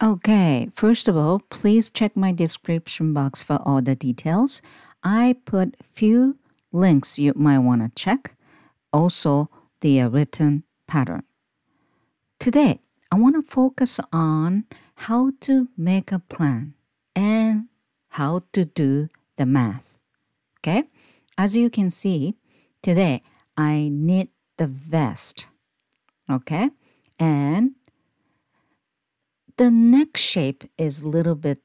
Okay, first of all, please check my description box for all the details. I put few links you might want to check. Also, the written pattern. Today, I want to focus on how to make a plan and how to do the math. Okay? As you can see, today I knit the vest. Okay? And the neck shape is a little bit,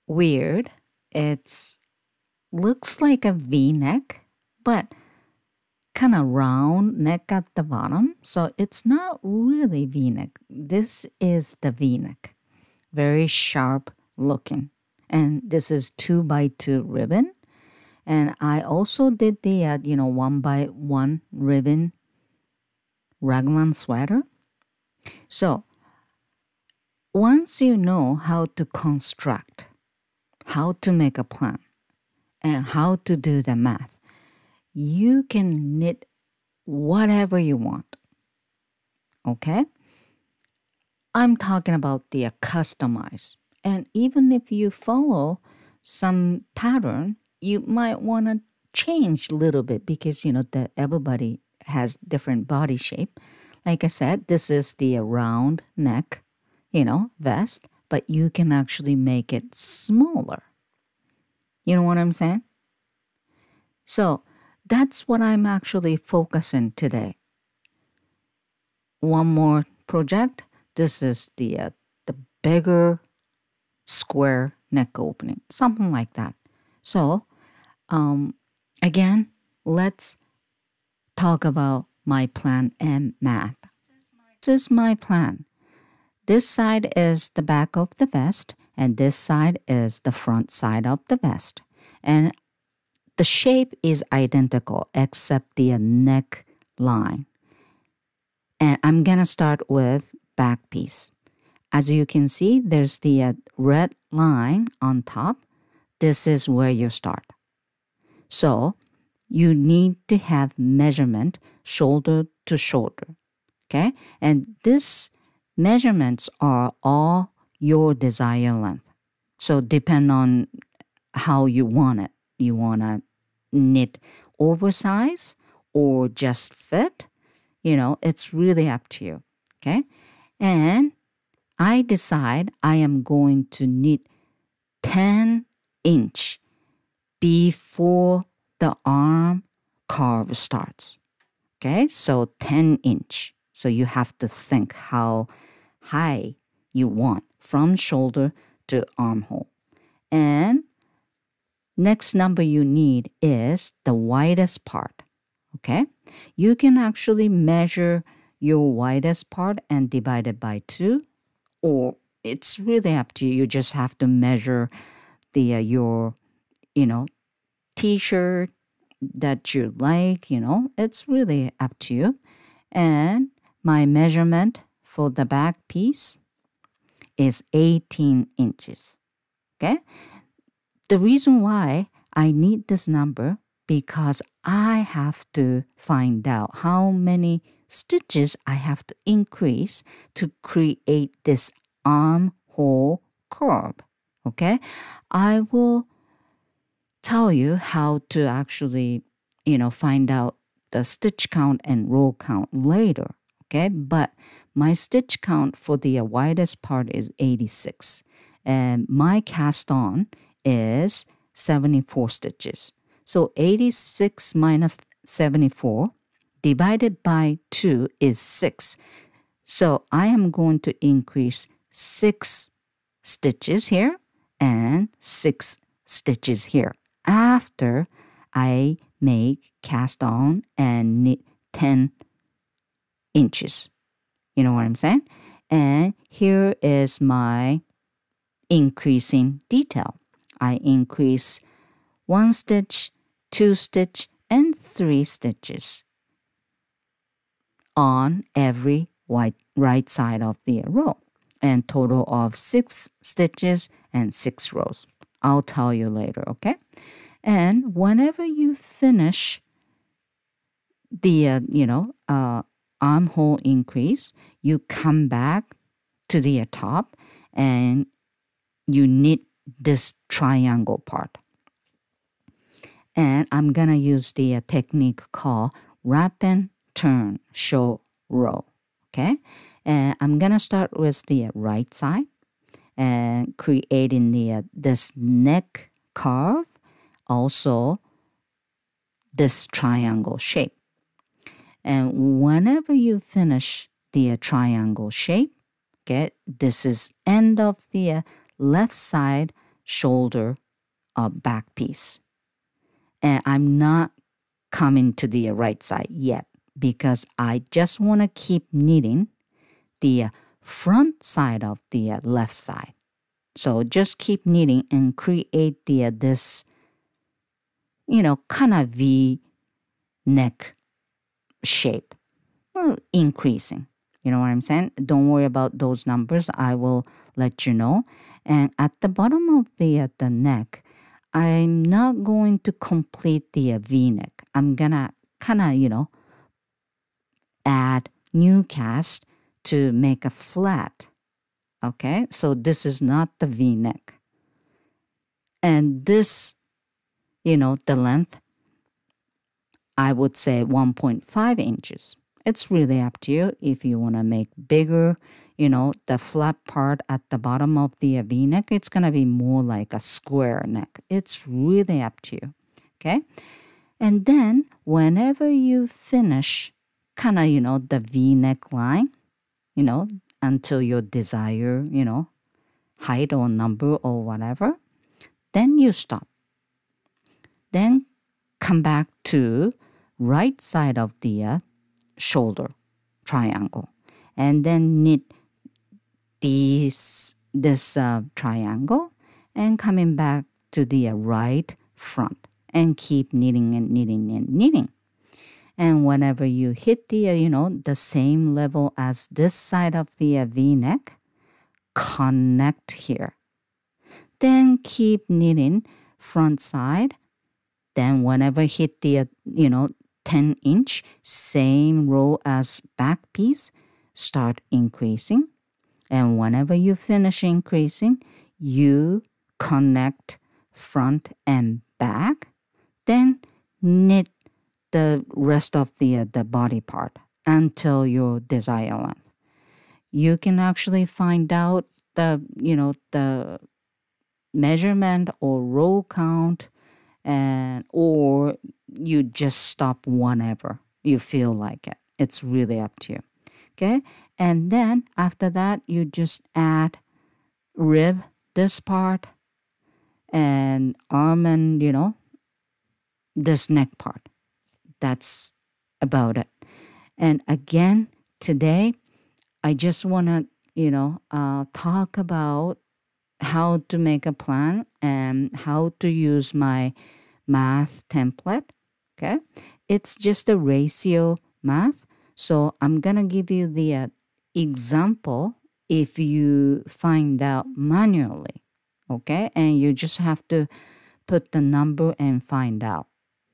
weird. It's looks like a V-neck, but kind of round neck at the bottom. So it's not really V-neck. This is the V-neck. Very sharp looking. And this is 2x2 ribbon. And I also did the, 1x1 ribbon raglan sweater. So once you know how to construct, how to make a plan, and how to do the math, you can knit whatever you want. Okay? I'm talking about the customize. And even if you follow some pattern, you might want to change a little bit because, that everybody has different body shape. Like I said, this is the round neck, vest, but you can actually make it smaller. You know what I'm saying? So that's what I'm actually focusing today. One more project. This is the bigger square neck opening, something like that. So again, let's talk about my plan and math. This is my plan. This side is the back of the vest, and this side is the front side of the vest. And the shape is identical except the neck line. And I'm going to start with back piece. As you can see, there's the red line on top. This is where you start. So you need to have measurement shoulder to shoulder. Okay? And this measurements are all your desired length. So depend on how you want it. You want to knit oversize or just fit. It's really up to you. Okay? And I decide I am going to knit 10 inch before the arm curve starts. Okay? So 10 inch. So you have to think how high you want from shoulder to armhole. And next number you need is the widest part. Okay? You can actually measure your widest part and divide it by 2, or it's really up to you. You just have to measure your t-shirt that you like, it's really up to you. And my measurement for the back piece is 18 inches. Okay? The reason why I need this number because I have to find out how many stitches I have to increase to create this armhole curve. Okay? I will tell you how to actually, find out the stitch count and row count later. Okay? But my stitch count for the widest part is 86. And my cast on is 74 stitches. So 86 minus 74 divided by 2 is 6. So I am going to increase 6 stitches here and 6 stitches here after I make cast on and knit 10 inches. You know what I'm saying? And here is my increasing detail. I increase 1 stitch, 2 stitch, and 3 stitches on every right side of the row, and total of 6 stitches and 6 rows. I'll tell you later, okay? And whenever you finish the armhole increase, you come back to the top and you knit this triangle part. And I'm going to use the technique called wrap and turn, show, row. Okay? And I'm going to start with the right side and creating this neck curve, also this triangle shape. And whenever you finish the triangle shape, okay, this is end of the left side shoulder back piece. And I'm not coming to the right side yet because I just want to keep knitting the front side of the left side. So just keep knitting and create this, kind of V neck shape, increasing. You know what I'm saying? Don't worry about those numbers. I will let you know. And at the bottom of the neck, I'm not going to complete the V-neck. I'm going to kind of, add new cast to make a flat. Okay? So this is not the V-neck. And this, the length, I would say 1.5 inches. It's really up to you if you want to make bigger, the flat part at the bottom of the V-neck. It's going to be more like a square neck. It's really up to you. Okay? And then whenever you finish kind of, the V-neck line, until your desired, height or number or whatever, then you stop. Then come back to right side of the shoulder triangle, and then knit this triangle and coming back to the right front and keep knitting and knitting and knitting. And whenever you hit the same level as this side of the V-neck, connect here. Then keep knitting front side. Then whenever hit the 10-inch, same row as back piece, start increasing. And whenever you finish increasing, you connect front and back. Then knit the rest of the body part until your desired length. You can actually find out the measurement or row count, or you just stop whenever you feel like it. It's really up to you. Okay? And then after that, you just add rib, this part, and arm and, this neck part. That's about it. And again, today, I just want to, talk about how to make a plan and how to use my math template. Okay, it's just a ratio math. So I'm gonna give you the example if you find out manually. Okay, and you just have to put the number and find out.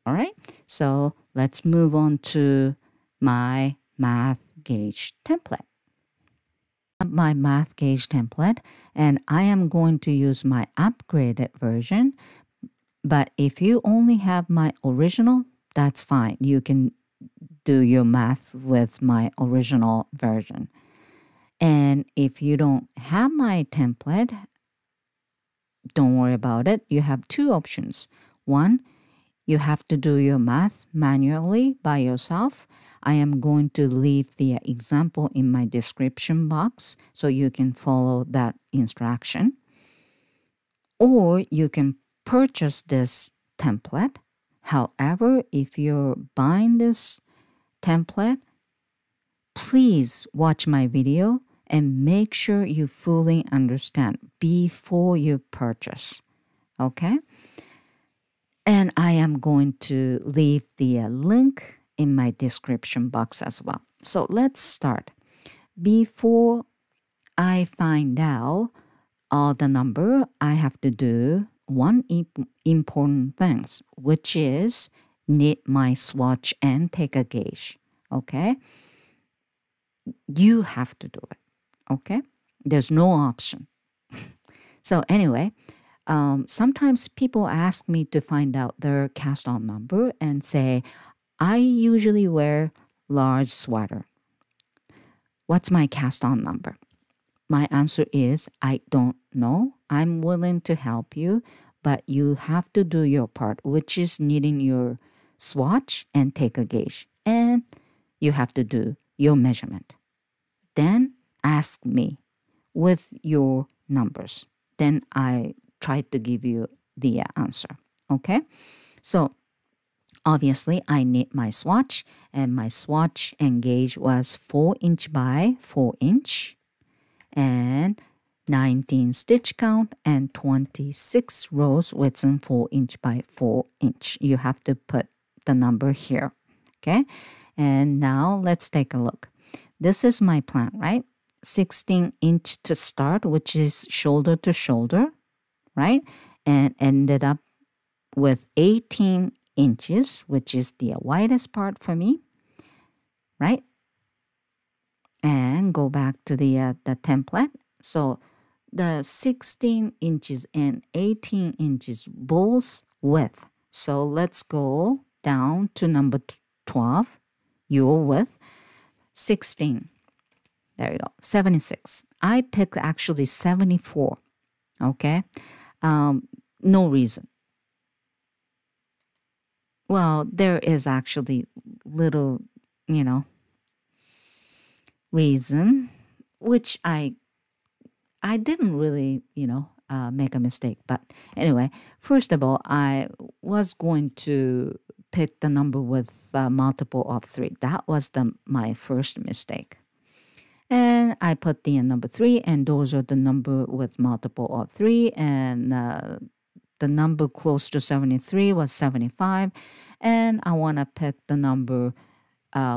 All right, so let's move on to my math gauge template. My math gauge template, and I am going to use my upgraded version. But if you only have my original, that's fine. You can do your math with my original version. And if you don't have my template, don't worry about it. You have two options. One, you have to do your math manually by yourself. I am going to leave the example in my description box so you can follow that instruction. Or you can purchase this template. However, if you're buying this template, please watch my video and make sure you fully understand before you purchase. Okay? And I am going to leave the link in my description box as well. So let's start. Before I find out all the number, I have to do one important thing, which is knit my swatch and take a gauge. Okay? You have to do it. Okay? There's no option. So anyway, sometimes people ask me to find out their cast on number and say, I usually wear large sweater. What's my cast on number? My answer is, I don't know. I'm willing to help you, but you have to do your part, which is needing your swatch and take a gauge. And you have to do your measurement. Then ask me with your numbers. Then I try to give you the answer. Okay? So obviously I need my swatch, and my swatch and gauge was 4" by 4" and 19 stitch count and 26 rows within 4" by 4". You have to put the number here. Okay? And now let's take a look. This is my plan, right? 16" to start, which is shoulder to shoulder, right? And ended up with 18", which is the widest part for me, right? And go back to the template. So the 16" and 18" both width. So let's go down to number 12, your width, 16. There you go, 76. I picked actually 74, okay? No reason. Well, there is actually little, reason, which I didn't really, make a mistake. But anyway, first of all, I was going to pick the number with a multiple of 3. That was my first mistake. And I put the number 3, and those are the number with multiple of 3. And the number close to 73 was 75. And I want to pick the number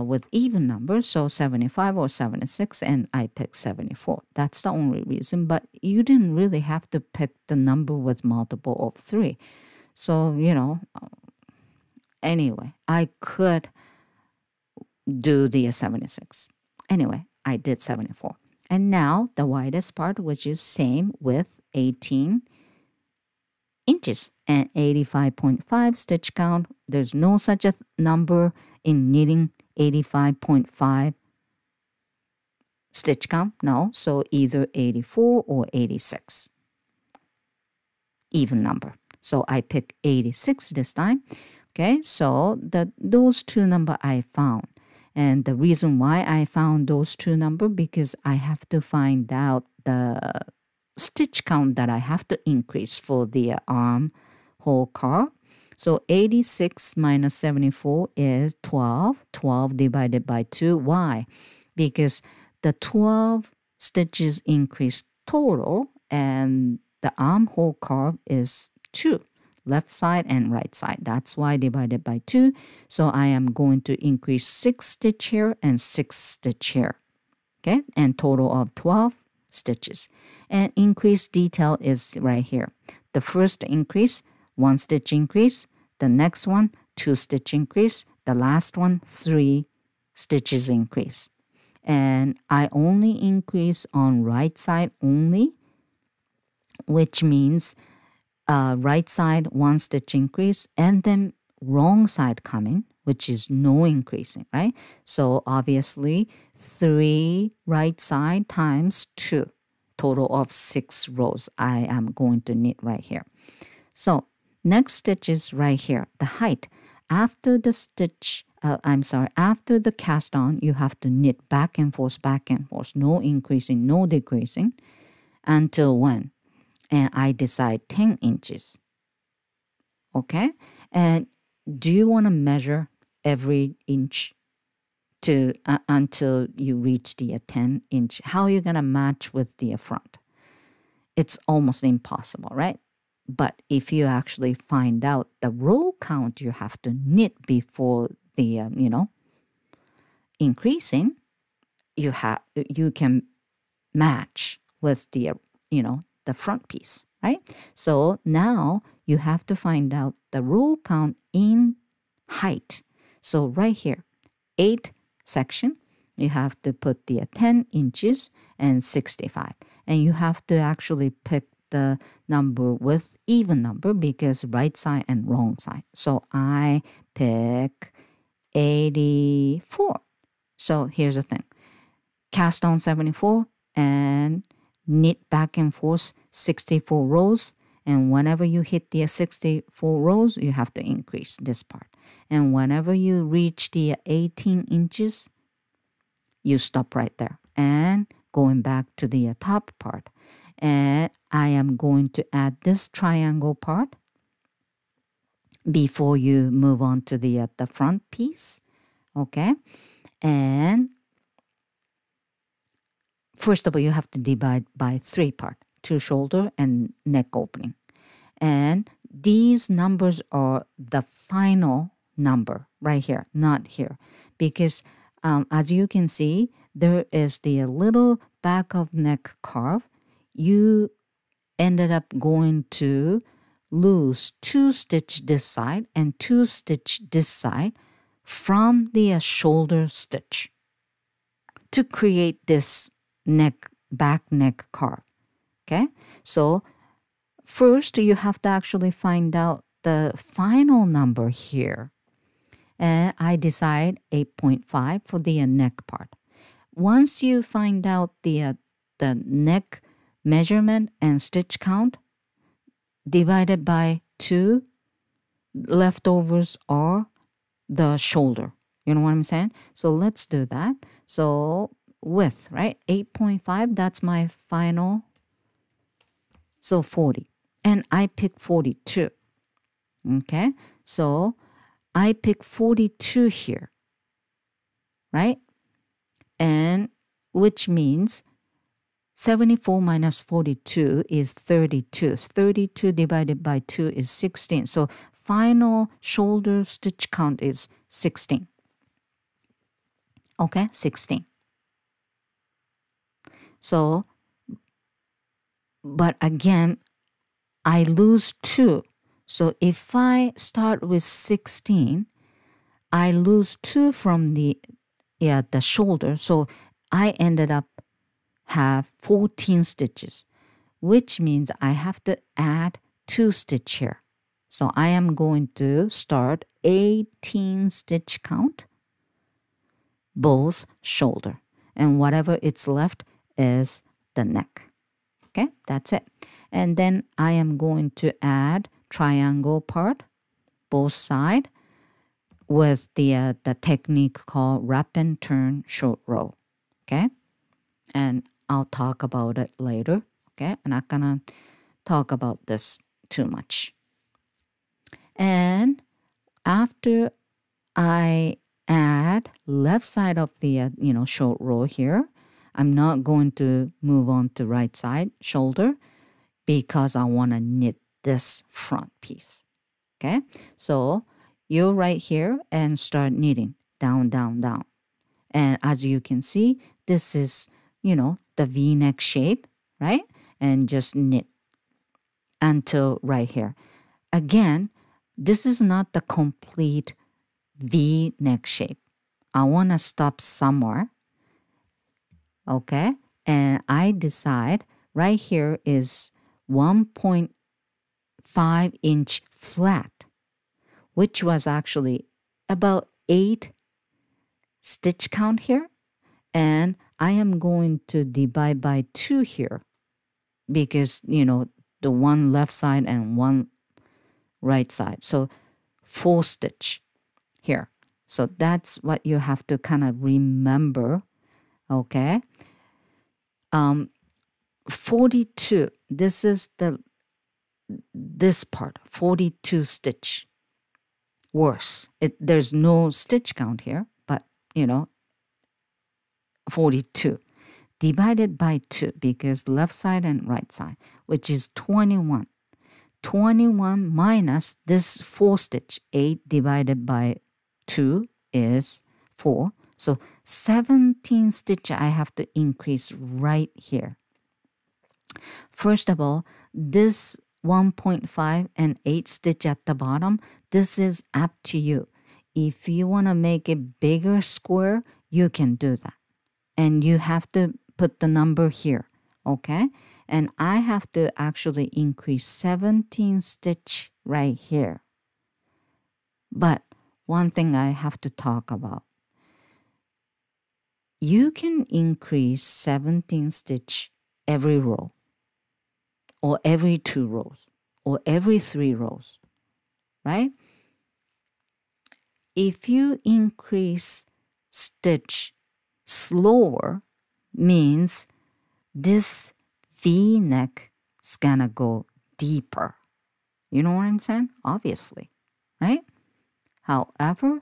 with even numbers, so 75 or 76, and I picked 74. That's the only reason. But you didn't really have to pick the number with multiple of 3. So, anyway, I could do the 76. Anyway, I did 74. And now the widest part, which is same with 18" and 85.5 stitch count. There's no such a number in knitting 85.5 stitch count. No, so either 84 or 86. Even number. So I picked 86 this time. Okay, so those two number I found. And the reason why I found those two number, because I have to find out the stitch count that I have to increase for the armhole curve. So 86 minus 74 is 12. 12 divided by 2. Why? Because the 12 stitches increase total, and the armhole curve is 2. Left side and right side. That's why divided by 2. So I am going to increase 6 stitch here and 6 stitch here. Okay, and total of 12 stitches. And increase detail is right here. The first increase, 1 stitch increase. The next one, 2 stitch increase. The last one, 3 stitches increase. And I only increase on right side only, which means right side 1 stitch increase, and then wrong side coming, which is no increasing, right? So obviously 3 right side times 2, total of 6 rows I am going to knit right here. So next stitch is right here, the height. After the stitch, after the cast on, you have to knit back and forth, no increasing, no decreasing, until when? And I decide 10 inches. Okay? And do you want to measure every inch to until you reach the 10 inch? How are you going to match with the front? It's almost impossible, right? But if you actually find out the row count you have to knit before the, increasing, you can match with the, the front piece, right? So now you have to find out the row count in height. So right here, 8 section, you have to put the 10 inches and 65. And you have to actually pick the number with even number because right side and wrong side. So I pick 84. So here's the thing. Cast on 74 and knit back and forth 64 rows. And whenever you hit the 64 rows, you have to increase this part. And whenever you reach the 18 inches, you stop right there. And going back to the top part. And I am going to add this triangle part before you move on to the front piece. Okay. And first of all, you have to divide by 3 parts, 2 shoulder and neck opening. And these numbers are the final number right here, not here. Because as you can see, there is the little back of neck curve. You ended up going to lose 2 stitch this side and 2 stitch this side from the shoulder stitch to create this back neck curve. Okay, so first you have to actually find out the final number here, and I decide 8.5 for the neck part. Once you find out the neck measurement and stitch count divided by 2, leftovers are the shoulder. You know what I'm saying? So let's do that. So width, right? 8.5, that's my final. So 40. And I pick 42. Okay? So I pick 42 here. Right? And which means 74 minus 42 is 32. 32 divided by 2 is 16. So final shoulder stitch count is 16. Okay, 16. So, but again, I lose 2. So if I start with 16, I lose 2 from the shoulder. So I ended up have 14 stitches, which means I have to add 2 stitch here. So I am going to start 18 stitch count, both shoulder. And whatever it's left is the neck. Okay, that's it. And then I am going to add triangle part, both side, with the technique called wrap and turn short row. Okay, and I'll talk about it later. Okay, I'm not gonna talk about this too much. And after I add left side of the short row here, I'm not going to move on to right side shoulder because I want to knit this front piece. Okay, so you're right here and start knitting down, down, down. And as you can see, this is, the V-neck shape, right? And just knit until right here. Again, this is not the complete V-neck shape. I want to stop somewhere. Okay, and I decide right here is 1.5 inch flat, which was actually about 8 stitch count here. And I am going to divide by 2 here because, the one left side and one right side. So 4 stitch here. So that's what you have to kind of remember. Okay. 42. This is this part, 42 stitch. Worse. There's no stitch count here, but 42 divided by 2 because left side and right side, which is 21. 21 minus this 4 stitch, 8 divided by 2 is 4. So 17 stitch I have to increase right here. First of all, this 1.5 and 8 stitch at the bottom, this is up to you. If you want to make a bigger square, you can do that. And you have to put the number here, okay? And I have to actually increase 17 stitch right here. But one thing I have to talk about, you can increase 17 stitch every row, or every 2 rows, or every 3 rows, right? If you increase stitch slower, means this V-neck is gonna go deeper. You know what I'm saying? Obviously, right? However,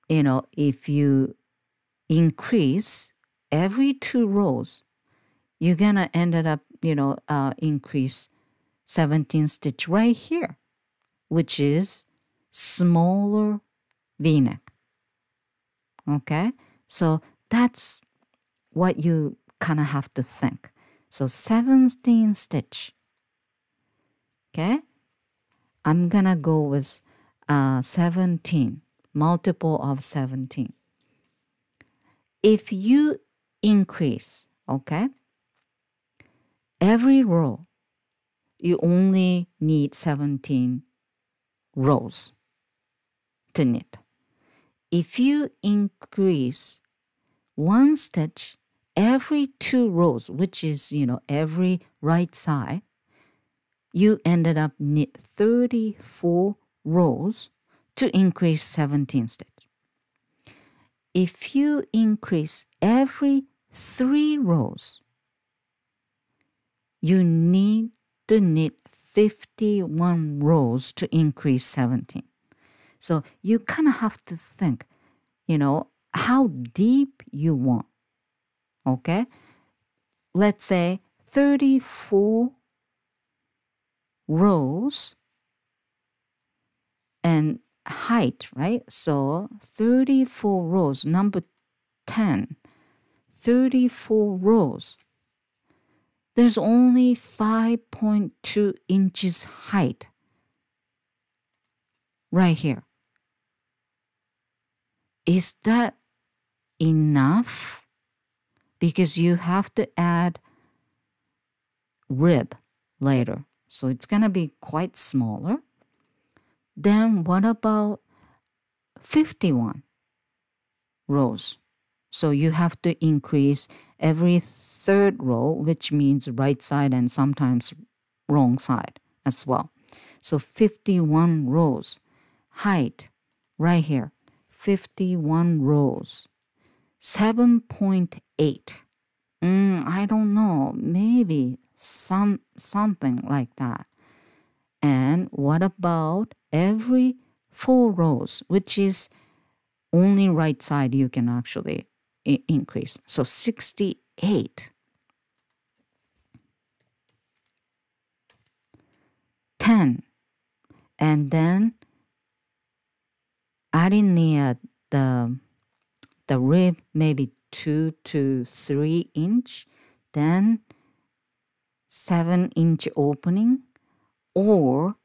if you increase every 2 rows, you're gonna end up, increase 17 stitch right here, which is smaller V-neck. Okay? So that's what you kind of have to think. So 17 stitch. Okay? I'm gonna go with 17, multiple of 17. If you increase, okay, every row, you only need 17 rows to knit. If you increase 1 stitch every 2 rows, which is, every right side, you ended up knit 34 rows to increase 17 stitch. If you increase every 3 rows, you need to knit 51 rows to increase 17. So you kind of have to think, how deep you want. Okay? Let's say 34 rows and height, right? So 34 rows, number 10, 34 rows. There's only 5.2 inches height right here. Is that enough? Because you have to add rib later. So it's going to be quite smaller. Then what about 51 rows? So you have to increase every 3rd row, which means right side and sometimes wrong side as well. So 51 rows. Height, right here, 51 rows. 7.8. I don't know, maybe something like that. And what about every 4 rows, which is only right side you can actually increase. So 68. 10. And then adding the rib, maybe 2 to 3 inch, then 7-inch opening, or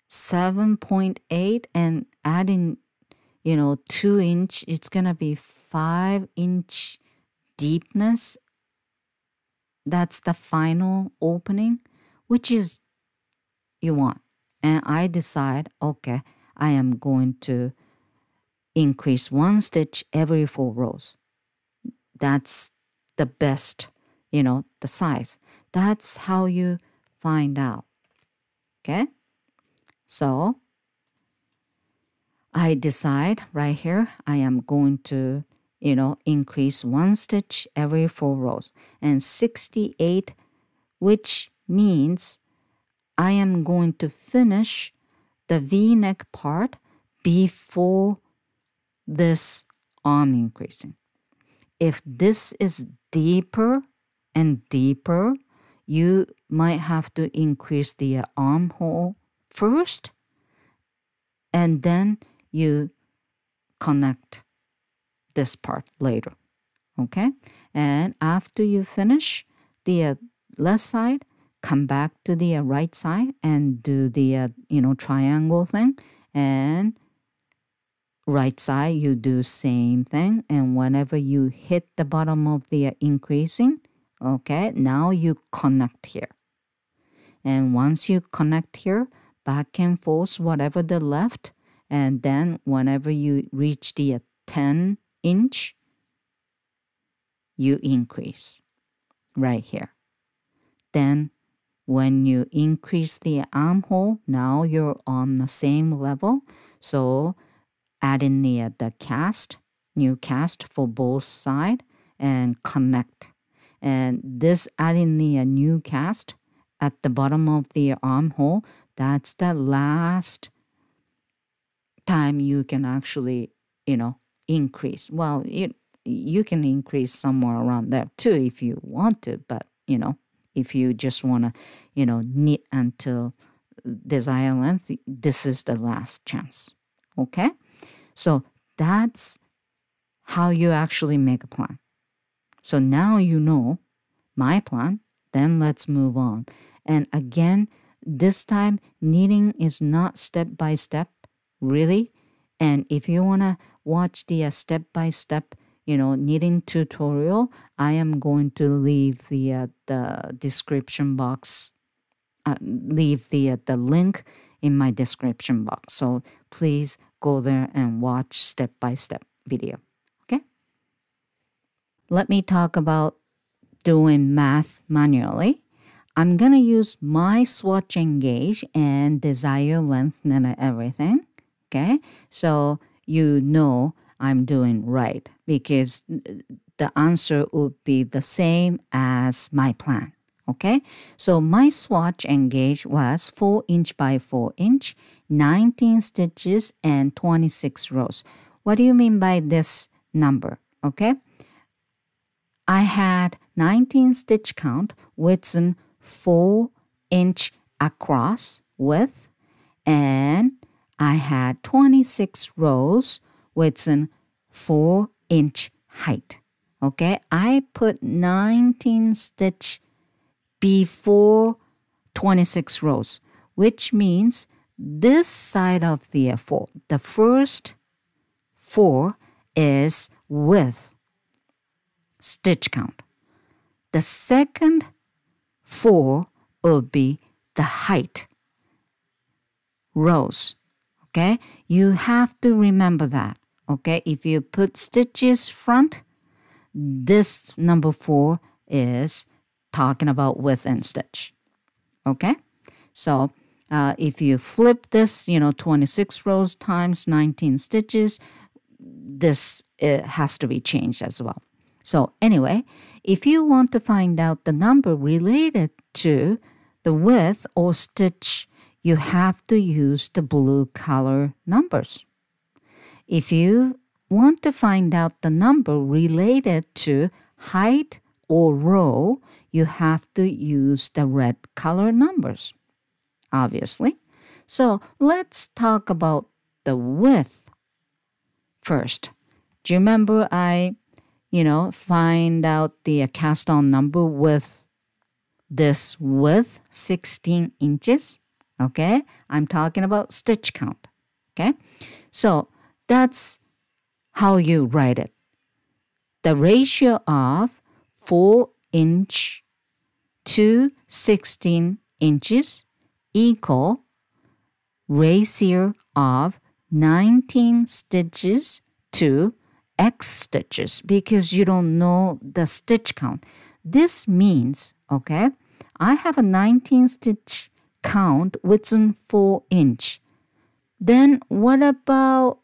7.8 and adding 2 inch, it's gonna be 5-inch deepness. That's the final opening, which is you want. And I decide, okay, I am going to increase 1 stitch every 4 rows. That's the best, the size. That's how you find out. Okay? So I decide right here, I am going to, increase 1 stitch every 4 rows. And 68, which means I am going to finish the V-neck part before this arm increasing. If this is deeper and deeper, you might have to increase the armhole first, and then you connect this part later. Okay? And after you finish the left side, come back to the right side and do the triangle thing and right side, you do same thing. And whenever you hit the bottom of the increasing, okay, now you connect here. And once you connect here, back and forth, whatever the left, and then whenever you reach the 10 inch, you increase right here. Then when you increase the armhole, now you're on the same level. So add in the cast, new cast for both side and connect. And this adding the new cast at the bottom of the armhole, that's the last time you can actually, increase. Well, you can increase somewhere around there too if you want to, but, if you just want to, knit until desired length, this is the last chance. Okay? So that's how you actually make a plan. So now you know my plan, then let's move on. And again, this time knitting is not step by step, really. And if you want to watch the step by step, knitting tutorial, I am going to leave the description box, leave the link in my description box. So please go there and watch step by step video. Okay? Let me talk about doing math manually. I'm going to use my swatch and gauge and desired length and everything. Okay? So you know I'm doing right because the answer would be the same as my plan. Okay? So my swatch and gauge was 4 inch by 4 inch, 19 stitches and 26 rows. What do you mean by this number? Okay? I had 19 stitch count width 4 inch across width, and I had 26 rows width 4 inch height. Okay, I put 19 stitch before 26 rows, which means this side of the 4, the first 4 is width stitch count. The second 4 will be the height rows. Okay, you have to remember that. Okay, if you put stitches front, this number 4 is talking about width and stitch. Okay, so if you flip this, 26 rows times 19 stitches, this has to be changed as well. So anyway, if you want to find out the number related to the width or stitch, you have to use the blue color numbers. If you want to find out the number related to height or row, you have to use the red color numbers, obviously. So let's talk about the width first. Do you remember I, find out the cast on number with this width 16 inches? Okay, I'm talking about stitch count. Okay, so that's how you write it. The ratio of 4 inch to 16 inches equal ratio of 19 stitches to X stitches, because you don't know the stitch count. This means, okay, I have a 19 stitch count within 4 inch. Then what about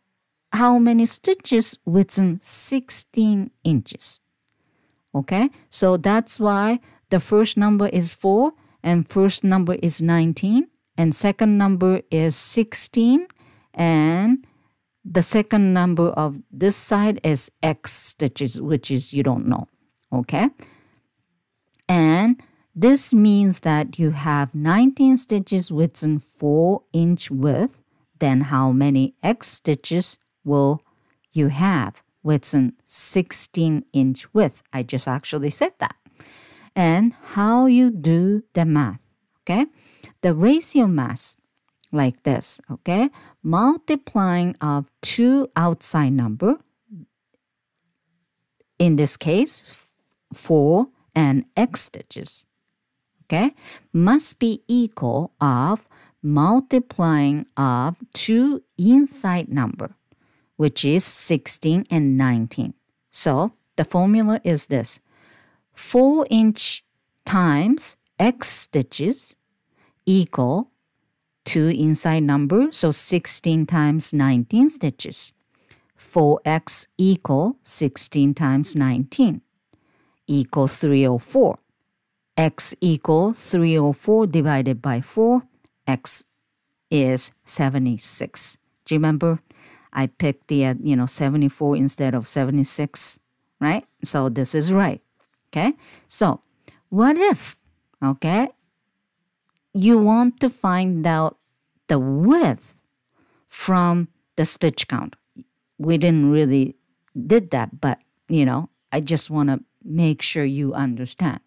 how many stitches within 16 inches? Okay, so that's why the first number is 4 and first number is 19 and second number is 16 and the second number of this side is X stitches, which is you don't know. Okay, and this means that you have 19 stitches within 4 inch width. Then how many X stitches will you have within 16 inch width? I just actually said that. And how you do the math, okay? The ratio math, like this, okay? Multiplying of two outside number, in this case, 4 and x stitches, okay, must be equal of multiplying of two inside number, which is 16 and 19. So the formula is this: 4-inch times x stitches equal two inside number, so 16 times 19 stitches. 4x equal 16 times 19 equal 304. X equal 304 divided by 4. X is 76. Do you remember? I picked the 74 instead of 76, right? So this is right. Okay? So what if, okay, you want to find out the width from the stitch count? We didn't really did that, but I just want to make sure you understand.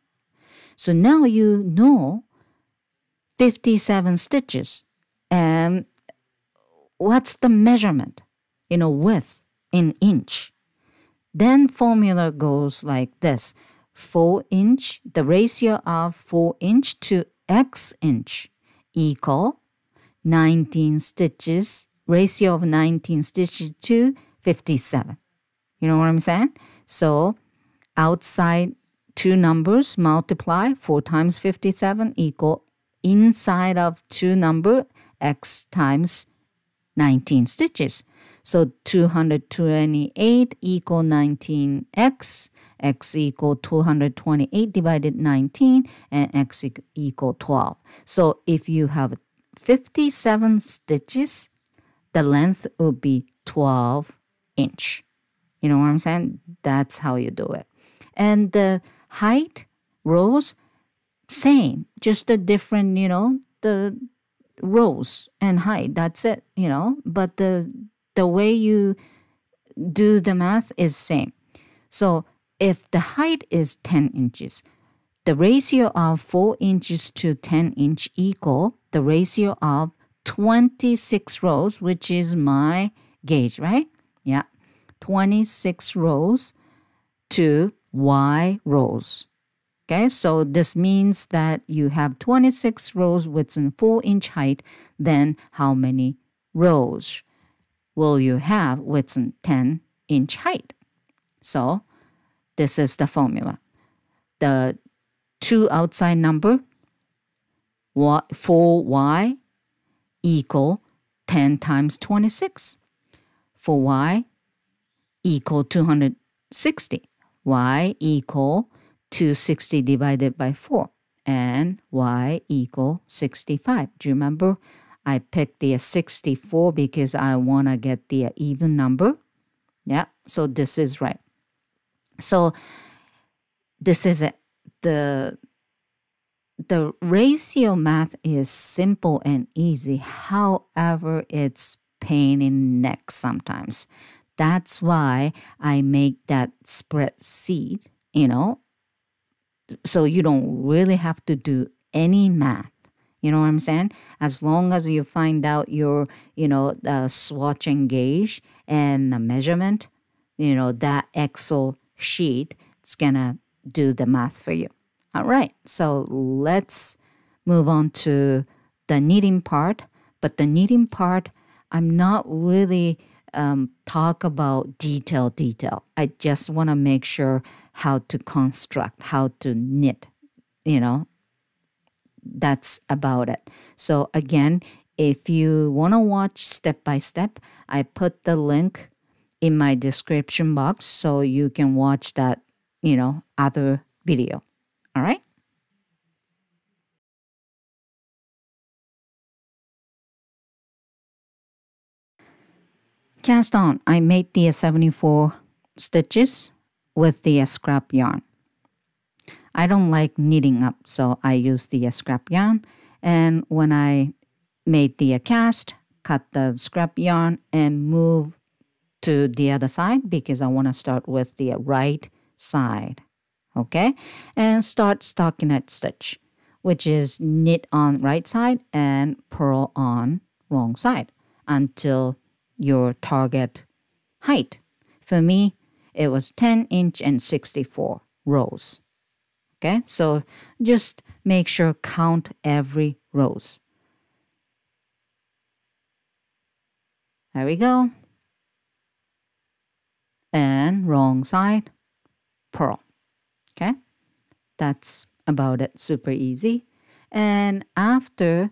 So now you know 57 stitches. And what's the measurement, width in inch? Then formula goes like this: 4-inch, the ratio of 4-inch to x inch equal 19 stitches, ratio of 19 stitches to 57. You know what I'm saying? So outside two numbers multiply 4 times 57 equal inside of two number x times 19 stitches. So 228 equal 19x, x equal 228 divided 19, and x equal 12. So if you have 57 stitches, the length would be 12 inch. You know what I'm saying? That's how you do it. And the height, rows, same, just a different, the rows and height. That's it, But the way you do the math is same. So if the height is 10 inches, the ratio of 4 inches to 10 inch equal the ratio of 26 rows, which is my gauge, right? Yeah. 26 rows to y rows. Okay, so this means that you have 26 rows with a 4-inch height. Then how many rows will you have with a 10-inch height? So this is the formula. The two outside number, 4y equal 10 times 26. 4y equal 260. Y equal 260 divided by 4. And y equal 65. Do you remember? I picked the 64 because I want to get the even number. Yeah, so this is right. So this is it. The ratio math is simple and easy. However, it's pain in the neck sometimes. That's why I make that spreadsheet, so you don't really have to do any math. You know what I'm saying? As long as you find out your, the swatch and gauge and the measurement, that Excel sheet, it's going to do the math for you. All right. So let's move on to the knitting part. But the knitting part, I'm not really talk about detail. I just want to make sure how to construct, how to knit, that's about it. So again, if you want to watch step by step, I put the link in my description box so you can watch that, other video. All right? Cast on, I made the 74 stitches with the scrap yarn. I don't like knitting up, so I use the scrap yarn. And when I made the cast, cut the scrap yarn and move to the other side because I want to start with the right side. Okay? And start stockinette stitch, which is knit on right side and purl on wrong side until your target height. For me, it was 10" and 64 rows. Okay, so just make sure count every rows. There we go. And wrong side, purl. Okay, that's about it, super easy. And after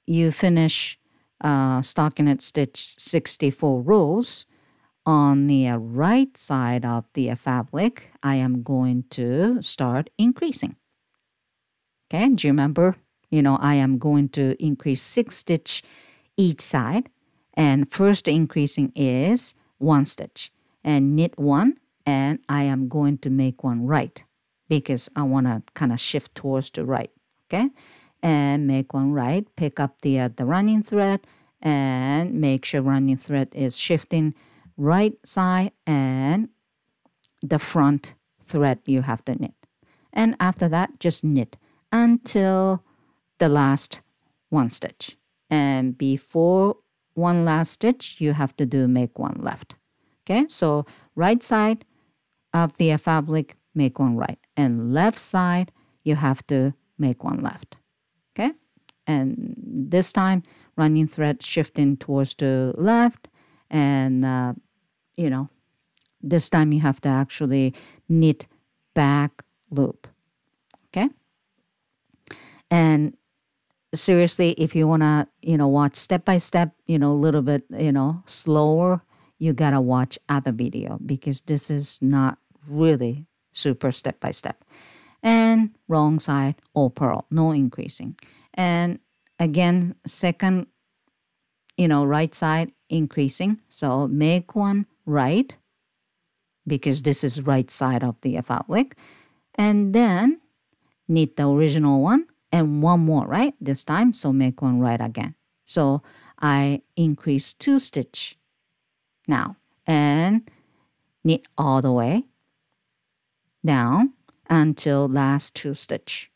you finish stockinette stitch 64 rows, on the right side of the fabric, I am going to start increasing. Okay, do you remember? I am going to increase 6 stitch each side. And first increasing is 1 stitch. And knit 1, and I am going to make one right because I want to kind of shift towards the right. Okay, and make one right. Pick up the running thread and make sure running thread is shifting right side and the front thread you have to knit. And after that, just knit until the last 1 stitch. And before one last stitch, you have to make one left. Okay, so right side of the fabric, make one right. And left side, you have to make one left. Okay, and this time, running thread shifting towards the left. And, this time you have to actually knit back loop. Okay, and seriously, if you want to, watch step by step, a little bit, slower, you got to watch other video because this is not really super step by step. And wrong side, all purl, no increasing. And again, second, right side increasing. So make one right because this is right side of the fabric. And then knit the original one and one more, right? This time, so make one right again. So I increase 2 stitch now and knit all the way down until last 2 stitch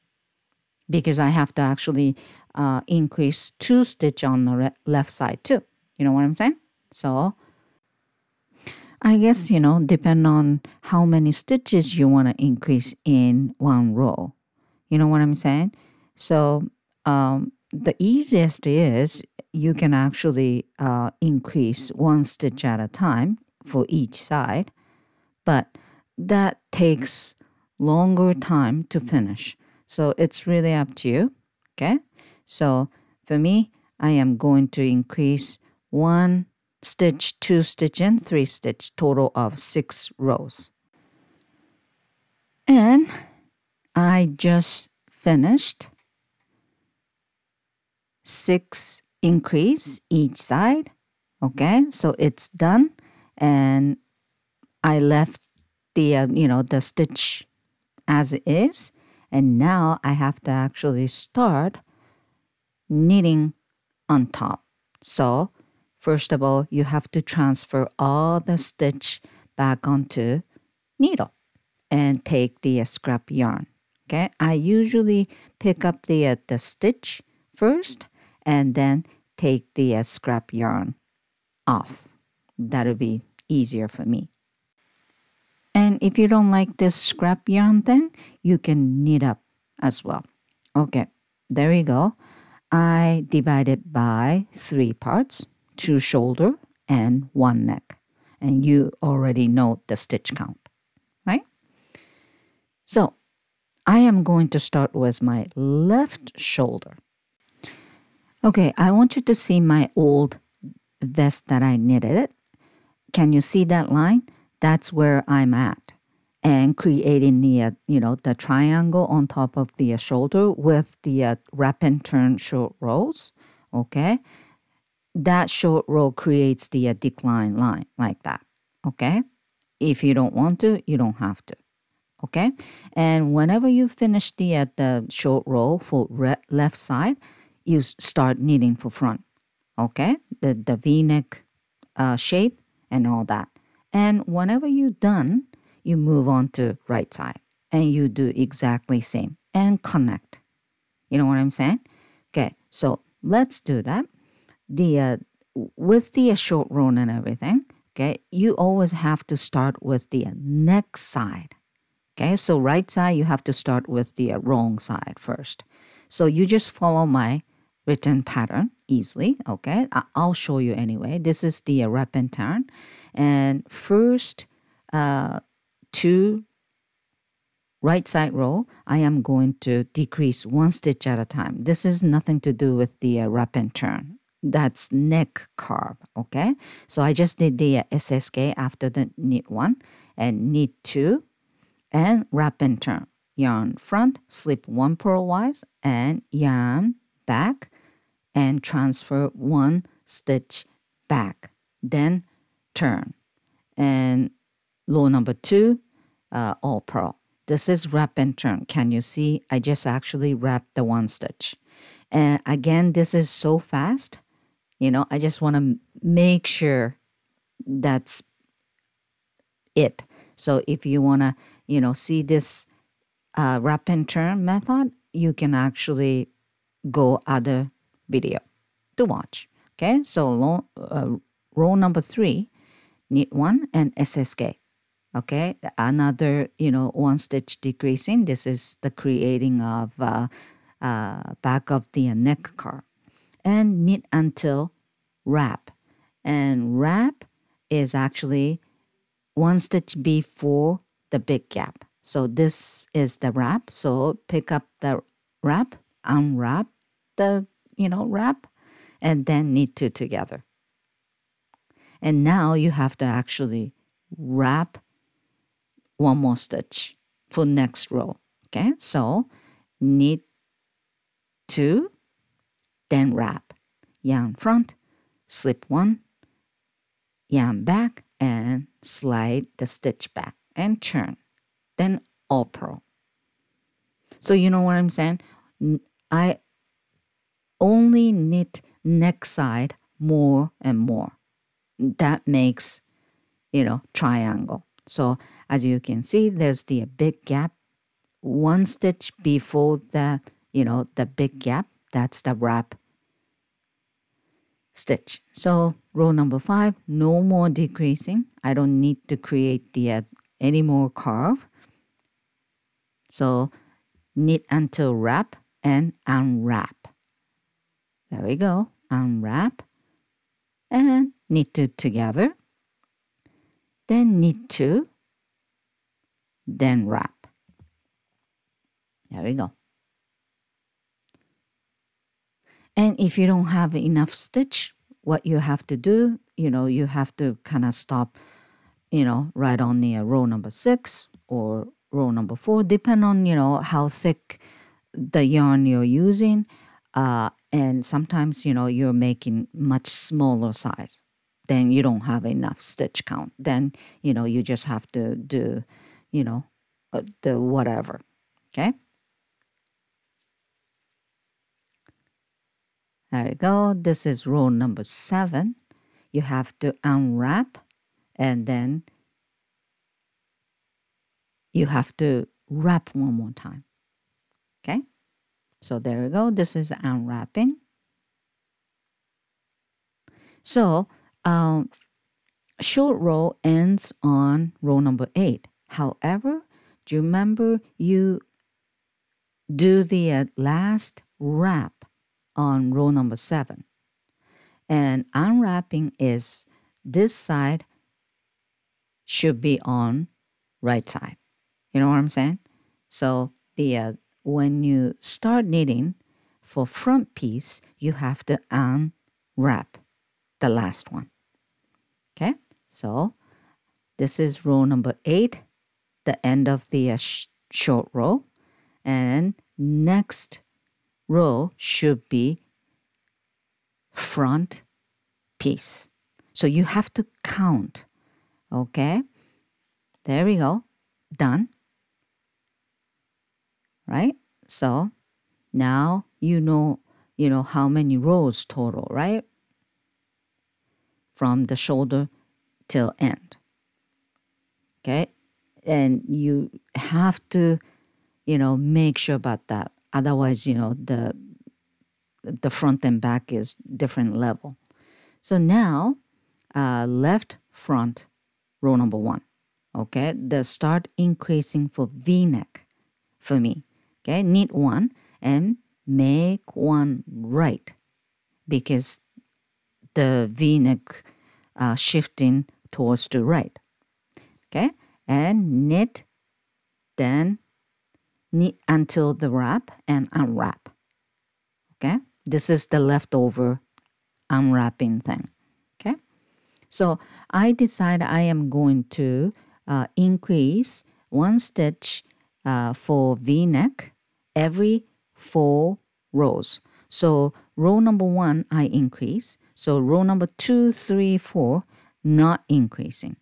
because I have to actually increase 2 stitch on the left side too. You know what I'm saying? So I guess, depend on how many stitches you want to increase in one row. You know what I'm saying? So the easiest is you can actually increase 1 stitch at a time for each side, but that takes longer time to finish. So it's really up to you, okay? So for me, I am going to increase 1 stitch, 2 stitch, and 3 stitch, total of 6 rows. And I just finished 6 increase each side. Okay, so it's done, and I left the the stitch as it is, and now I have to actually start knitting on top. So first of all, you have to transfer all the stitch back onto needle and take the scrap yarn. Okay, I usually pick up the stitch first and then take the scrap yarn off. That'll be easier for me. And if you don't like this scrap yarn thing, you can knit up as well. Okay, there you go. I divided by 3 parts, 2 shoulder and 1 neck. And you already know the stitch count, right? So I am going to start with my left shoulder. Okay, I want you to see my old vest that I knitted. Can you see that line? That's where I'm at. And creating the, the triangle on top of the shoulder with the wrap and turn short rows, okay? That short row creates the decline line like that, okay? If you don't want to, you don't have to, okay? And whenever you finish the short row for left side, you start knitting for front, okay? The V-neck shape and all that. And whenever you're done, you move on to right side and you do exactly same and connect. You know what I'm saying? Okay, so let's do that. with the short row and everything, okay, you always have to start with the next side. Okay, so right side, you have to start with the wrong side first. So you just follow my written pattern easily. Okay, I'll show you anyway. This is the wrap and turn. And first two right side row, I am going to decrease one stitch at a time. This is nothing to do with the wrap and turn. That's neck carve, okay? So I just did the SSK after the knit one and knit two and wrap and turn. Yarn front, slip one purlwise and yarn back and transfer one stitch back. Then turn. And row number two, all purl. This is wrap and turn. Can you see? I just actually wrapped the one stitch. And again, this is so fast. You know, I just want to make sure that's it. So if you want to, you know, see this wrap and turn method, you can actually go other video to watch. Okay, so row number three, knit one and SSK. Okay, another, you know, one stitch decreasing. This is the creating of back of the neck carve. And knit until wrap. And wrap is actually one stitch before the big gap. So this is the wrap. So pick up the wrap, unwrap the, you know, wrap, and then knit two together. And now you have to actually wrap one more stitch for next row. Okay, so knit two, then wrap. Yarn front, slip one, yarn back, and slide the stitch back and turn. Then all purl. So you know what I'm saying? I only knit neck side more and more. That makes, you know, triangle. So as you can see, there's the big gap. One stitch before the, you know, the big gap. That's the wrap stitch. So row number 5, no more decreasing. I don't need to create the any more carve. So knit until wrap and unwrap. There we go. Unwrap and knit two together. Then knit two, then wrap. There we go. And if you don't have enough stitch, what you have to do, you know, you have to kind of stop, you know, right on the row number 6 or row number 4, depend on, you know, how thick the yarn you're using. And sometimes, you know, you're making much smaller size. Then you don't have enough stitch count. Then, you know, you just have to do, you know, the whatever. Okay? There you go. This is row number 7. You have to unwrap and then you have to wrap one more time. Okay? So there you go. This is unwrapping. So short row ends on row number 8. However, do you remember you do the last wrap on row number 7? And unwrapping is this side should be on right side. You know what I'm saying? So the when you start knitting for front piece, you have to unwrap the last one. Okay, so this is row number 8, the end of the short row, and next row should be front piece. So you have to count. Okay, there we go, done. Right? So now you know how many rows total, right? From the shoulder till end. Okay? And you have to, make sure about that. Otherwise, the front and back is different level. So now, left front, row number 1. Okay, the start increasing for V-neck for me. Okay, knit 1 and make 1 right because the V-neck shifting towards the right. Okay, and knit, then knit until the wrap and unwrap. Okay, this is the leftover unwrapping thing. Okay, so I decide I am going to increase 1 stitch for V-neck every 4 rows. So row number 1 I increase. So row number 2, 3, 4 not increasing.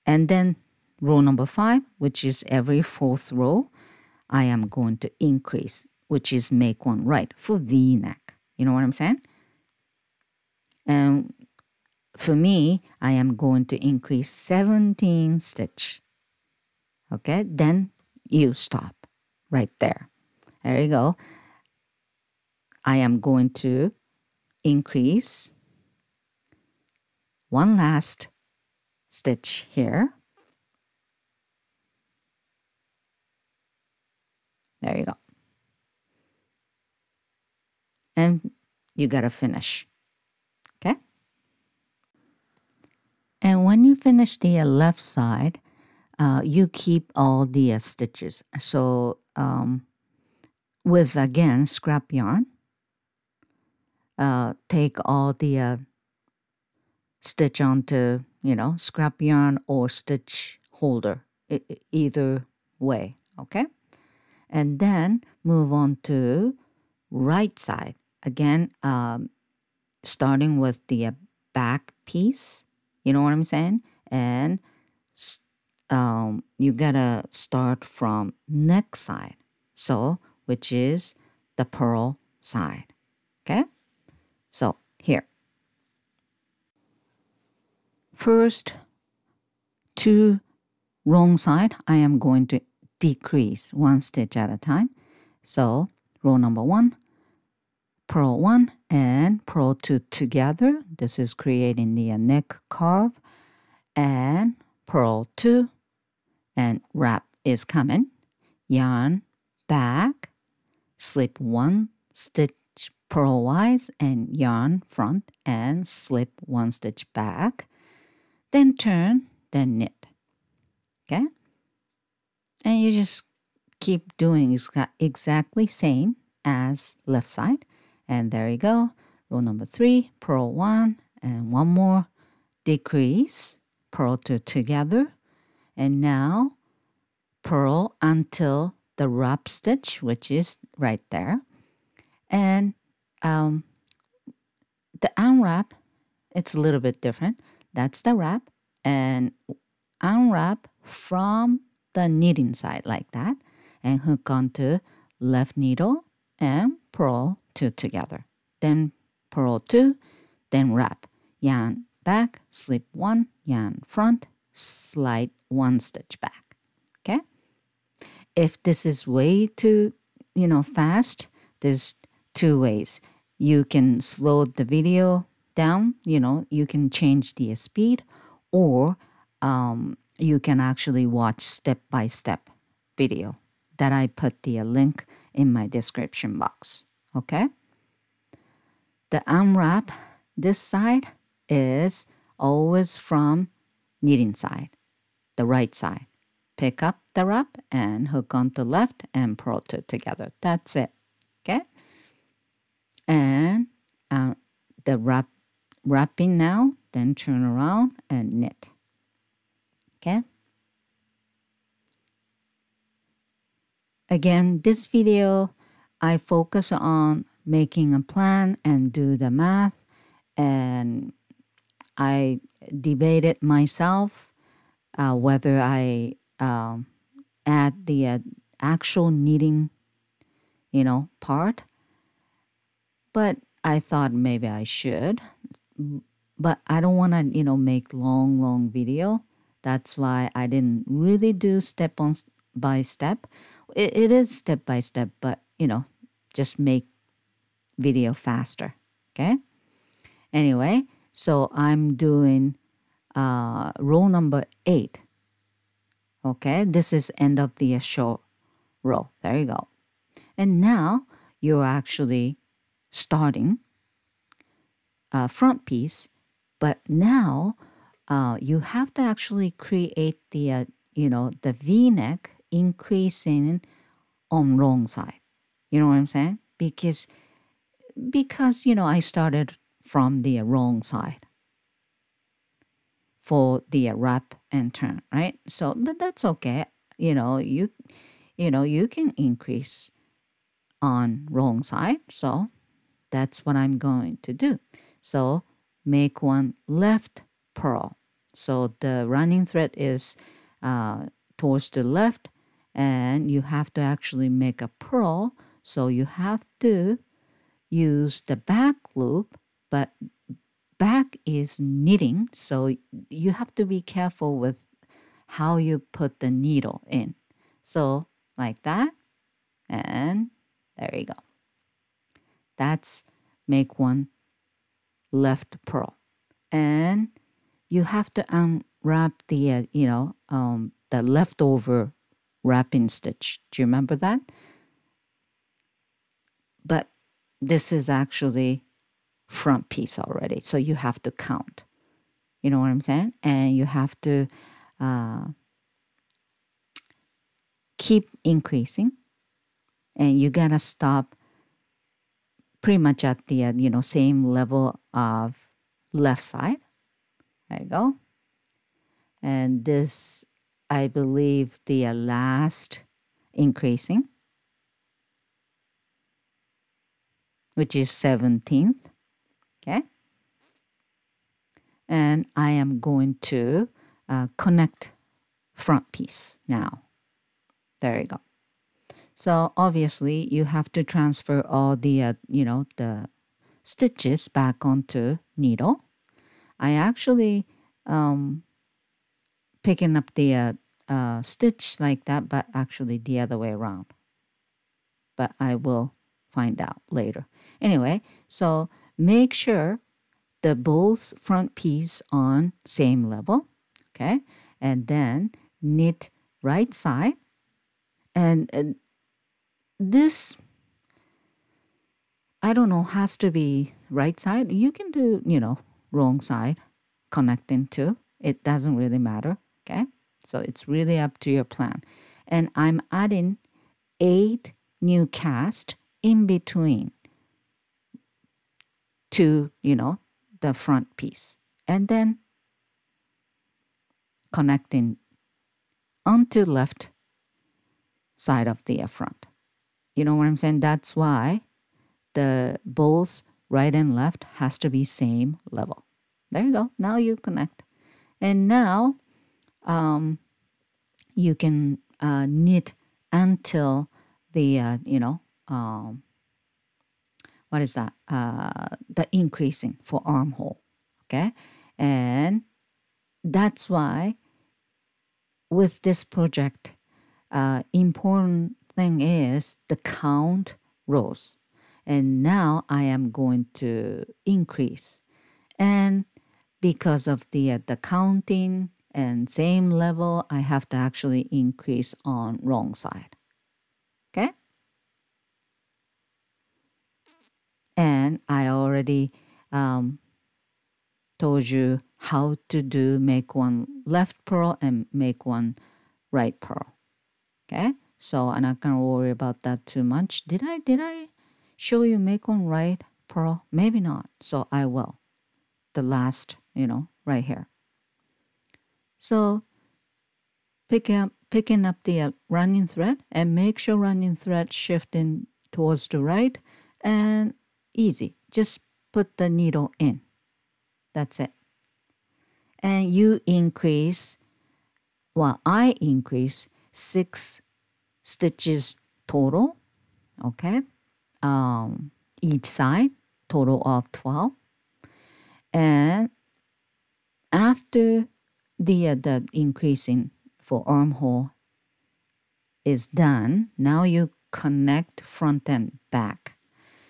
And then row number 5, which is every 4th row, I am going to increase, which is make 1 right for V-neck. You know what I'm saying? And for me, I am going to increase 17 stitch. Okay, then you stop right there. There you go. I am going to increase 1 last stitch here. There you go. And you gotta finish. Okay? And when you finish the left side, you keep all the stitches. So with, again, scrap yarn, take all the stitch onto, scrap yarn or stitch holder, either way, okay? And then move on to right side. Again, starting with the back piece, you know what I'm saying? And you gotta start from neck side, so which is the purl side, okay? So here. First, to wrong side, I am going to decrease 1 stitch at a time. So row number 1, purl 1 and purl 2 together. This is creating the neck curve, and purl 2 and wrap is coming. Yarn back, slip 1 stitch purlwise and yarn front and slip 1 stitch back. Then turn, then knit. Okay? And you just keep doing exactly same as left side. And there you go. Row number 3, purl 1 and 1 more, decrease, purl 2 together. And now purl until the wrap stitch, which is right there. And the unwrap, it's a little bit different. That's the wrap, and unwrap from the knitting side like that, and hook onto left needle and purl 2 together. Then purl 2, then wrap. Yarn back, slip 1, yarn front, slide 1 stitch back. Okay? If this is way too, fast, there's 2 ways. You can slow the video down, you can change the speed, or you can actually watch step-by-step video that I put the link in my description box, okay? The unwrap, this side is always from knitting side, the right side. Pick up the wrap and hook onto left and purl 2 together. That's it, okay? And the wrapping now, then turn around and knit. Okay? Again, this video, I focus on making a plan and do the math, and I debated myself whether I add the actual knitting, part, but I thought maybe I should. But I don't want to, make long video. That's why I didn't really do step by step. It is step by step, but, just make video faster. Okay. Anyway, so I'm doing row number 8. Okay, this is end of the show row. There you go. And now you're actually starting front piece, but now you have to actually create the the V-neck increasing on wrong side. You know what I'm saying? Because I started from the wrong side for the wrap and turn, right? So, but that's okay. You can increase on wrong side. So that's what I'm going to do. So make one left purl. So the running thread is towards the left, and you have to actually make a purl. So you have to use the back loop, but back is knitting, so you have to be careful with how you put the needle in. So like that, and there you go. That's make one left purl. And you have to unwrap the the leftover wrapping stitch. Do you remember that? But this is actually front piece already, so you have to count. You know what I'm saying? And you have to keep increasing, and you gotta stop pretty much at the same level of left side. There you go. And this, I believe, the last increasing, which is 17th. Okay. And I am going to connect front piece now. There you go. So obviously you have to transfer all the the stitches back onto needle. I actually picking up the stitch like that, but actually the other way around. But I will find out later. Anyway, so make sure the both front piece on same level, okay? And then knit right side. And this, I don't know, has to be right side. You can do, wrong side connecting to. It doesn't really matter, okay? So it's really up to your plan. And I'm adding 8 new cast in between to, the front piece. And then connecting onto left side of the front. You know what I'm saying? That's why the both right and left has to be same level. There you go. Now you connect. And now you can knit until the, what is that? The increasing for armhole. Okay. And that's why with this project, important thing is the count rows. And now I am going to increase. And because of the counting and same level, I have to actually increase on wrong side. Okay? And I already told you how to do make one left purl and make one right purl. Okay? So I'm not gonna worry about that too much. Did I show you make one right purl? Maybe not. So I will. The last, right here. So picking up the running thread and make sure running thread shifting towards the right, and easy. Just put the needle in. That's it. And you increase, well, I increase 6 stitches total, okay? Each side, total of 12. And after the increasing for armhole is done, now you connect front and back.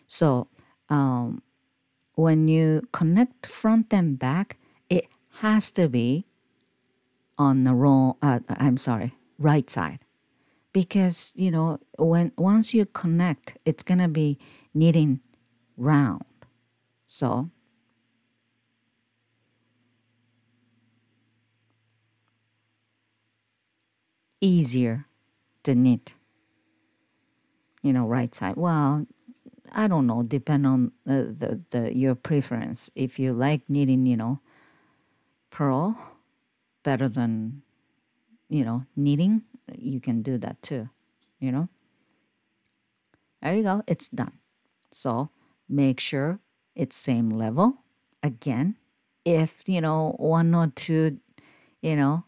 So when you connect front and back, it has to be on the wrong, right side. Because, once you connect, it's going to be knitting round. So, easier to knit, right side. Well, I don't know, depend on your preference. If you like knitting, purl better than, knitting, you can do that too, There you go, it's done. So make sure it's same level. Again, if, one or two, you know,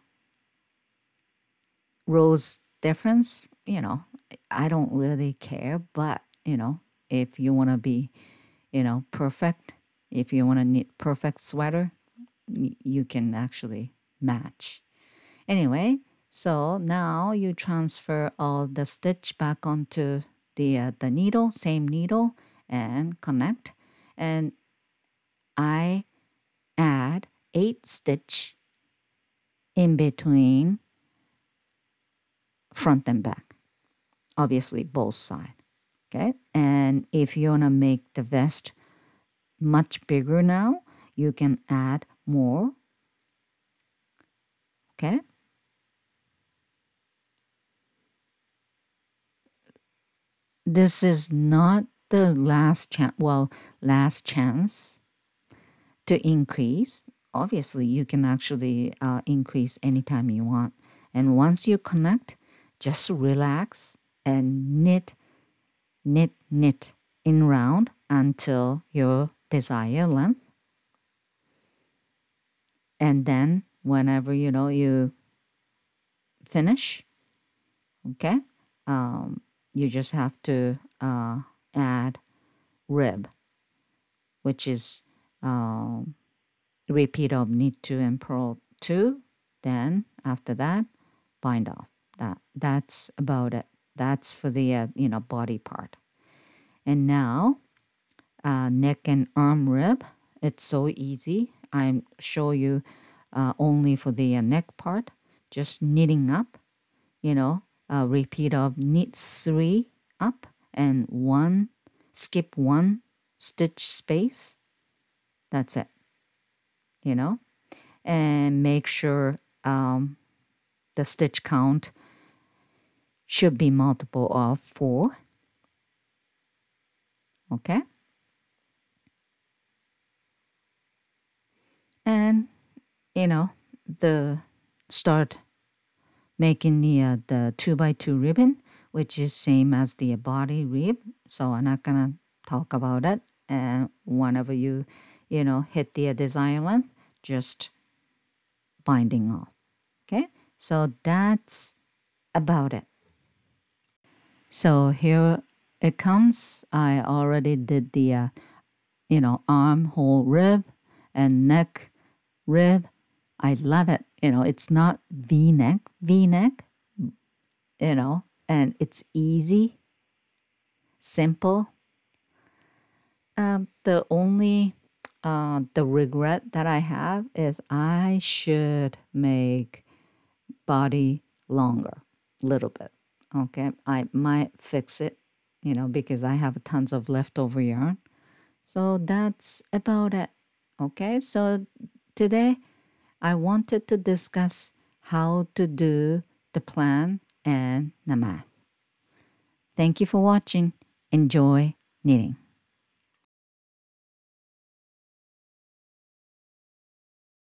rows difference, I don't really care. But, if you want to be, perfect, if you want to knit perfect sweater, you can actually match. Anyway, so now you transfer all the stitch back onto the needle, same needle, and connect. And I add 8 stitch in between front and back, obviously both sides. Okay, and if you want to make the vest much bigger now, you can add more. Okay, this is not the last chance. Well, last chance to increase. Obviously, you can actually increase anytime you want. And once you connect, just relax and knit, knit, knit in round until your desired length. And then whenever you finish, okay, you just have to add rib, which is repeat of knit 2 and purl 2. Then after that, bind off. That's about it. That's for the body part. And now neck and arm rib. It's so easy. I'm show you only for the neck part. Just knitting up. Repeat of knit 3 up and 1, skip 1 stitch space. That's it. And make sure the stitch count should be multiple of 4. Okay. And the start making the 2x2 ribbon, which is same as the body rib. So I'm not gonna talk about it. And whenever you hit the design length, just binding off. Okay, so that's about it. So here it comes. I already did the armhole rib and neck rib. I love it. It's not V-neck, and it's easy, simple. The only the regret that I have is I should make body longer, a little bit. Okay, I might fix it, because I have tons of leftover yarn. So that's about it. Okay, so today I wanted to discuss how to do the plan and the math. Thank you for watching. Enjoy knitting.